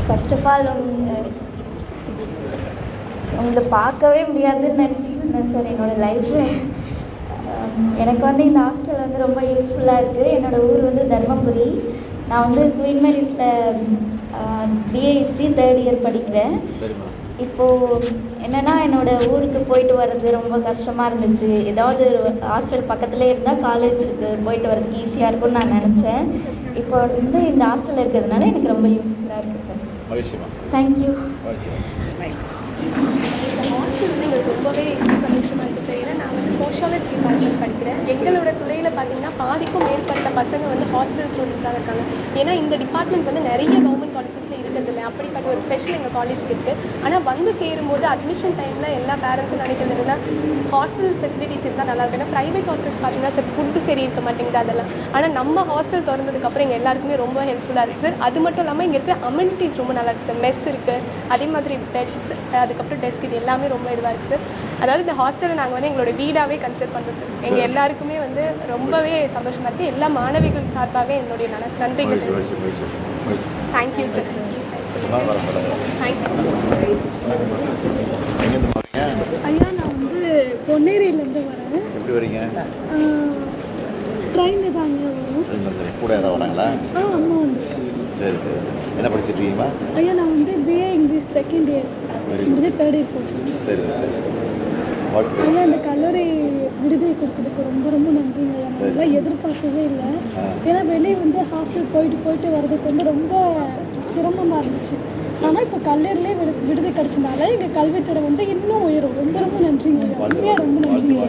First of all உங்களை பார்க்கவே முடியாதுன்னு நினச்சிட்டு இருந்தேன் சார் என்னோடய லைஃப்பில். எனக்கு வந்து இந்த ஹாஸ்டல் வந்து ரொம்ப யூஸ்ஃபுல்லாக இருக்குது. என்னோடய ஊர் வந்து தர்மபுரி. நான் வந்து குயின் மேரிஸில் பிஏ ஹிஸ்ட்ரி 3rd இயர் படிக்கிறேன். இப்போது என்னென்னா என்னோடய ஊருக்கு போயிட்டு வர்றது ரொம்ப கஷ்டமாக இருந்துச்சு. ஏதாவது ஹாஸ்டல் பக்கத்துலேயே இருந்தால் காலேஜுக்கு போயிட்டு வர்றதுக்கு ஈஸியாக இருக்கும்னு நான் நினச்சேன். இப்போ வந்து இந்த ஹாஸ்டலில் இருக்கிறதுனால எனக்கு ரொம்ப யூஸ்ஃபுல்லாக இருக்குது சார். தேங்க்யூ. இந்த ஹாஸ்டல் வந்து எங்களுக்கு ரொம்பவே சந்தோஷமாக இருக்குது சார். ஏன்னா நான் வந்து சோஷியாலஜி டிபார்ட்மெண்ட் படிக்கிறேன். எங்களோட துறையில் பார்த்தீங்கன்னா பாதிக்கும் மேற்பட்ட பசங்க வந்து ஹாஸ்டல் ஸ்டூடெண்ட்ஸாக இருக்காங்க. ஏன்னா இந்த டிபார்ட்மெண்ட் வந்து நிறைய கவர்மெண்ட் காலேஜஸில் இருக்கிறதில்ல. அப்படிப்பட்ட ஒரு ஸ்பெஷல் எங்கள் காலேஜுக்கு இருக்குது. ஆனால் வந்து சேரும்போது அட்மிஷன் டைமில் எல்லா பேரண்ட்ஸும் நினைக்கிறது என்னன்னா ஹாஸ்டல் ஃபெசிலிட்டிஸ் இருந்தால் நல்லா இருக்கும். ஏன்னா ப்ரைவேட் ஹாஸ்டல்ஸ் பார்த்தீங்கன்னா சார் ஃபுட்டு சரி இருக்க மாட்டேங்குது அதெல்லாம். ஆனால் நம்ம ஹாஸ்டல் திறந்ததுக்கப்புறம் எங்கள் எல்லாருக்குமே ரொம்ப ஹெல்ப்ஃபுல்லாக இருக்குது சார். அது மட்டும் இல்லாமல் இங்கே இருக்கிற அமெனிட்டிஸ் ரொம்ப நல்லா இருக்குது சார். மெஸ் இருக்குது, அதே மாதிரி பெட்ஸ், அதுக்கப்புறம் டெஸ்க், இது எல்லாமே ரொம்ப இதுவாக இருக்குது சார். அதாவது இந்த ஹாஸ்டலை நாங்கள் வந்து எங்களோட வீடாகவே கன்சிடர் பண்ணுறோம் சார். எங்கள் எல்லாருக்குமே வந்து ரொம்பவே சந்தோஷமாக இருக்குது. எல்லா மாணவிகள் சார்பாக என்னுடைய நன்றிகள். Thank you sir. ஐயா, நான் வந்து பொன்னேரியிலேருந்து வரேன். எப்படி வரீங்க? ட்ரெயினில் தாங்க வரும். கூட யாராவது வராங்களா? அம்மா வந்து. சரி சரி. என்ன படிச்சுட்டு இருக்கீங்களா? ஐயா, நான் வந்து பிஏ இங்கிலீஷ் 2nd இயர் முடிஞ்சு 3rd இயர் போகிறேன். சரி சரி. ஐயா, இந்த கல்லூரி விடுதலை கொடுத்ததுக்கு ரொம்ப ரொம்ப நன்றிங்க. அதெல்லாம் எதிர்பார்க்கவே இல்லை. ஏன்னா வெளியே வந்து ஹாஸ்டல் போயிட்டு வர்றதுக்கு வந்து ரொம்ப சிரமமாக இருந்துச்சு. ஆனால் இப்போ கல்லூரிலே விடுதலை கிடச்சனால எங்கள் கல்வித்துறை வந்து இன்னும் உயரும். ரொம்ப ரொம்ப நன்றிங்க. உண்மையாக ரொம்ப நன்றிங்க.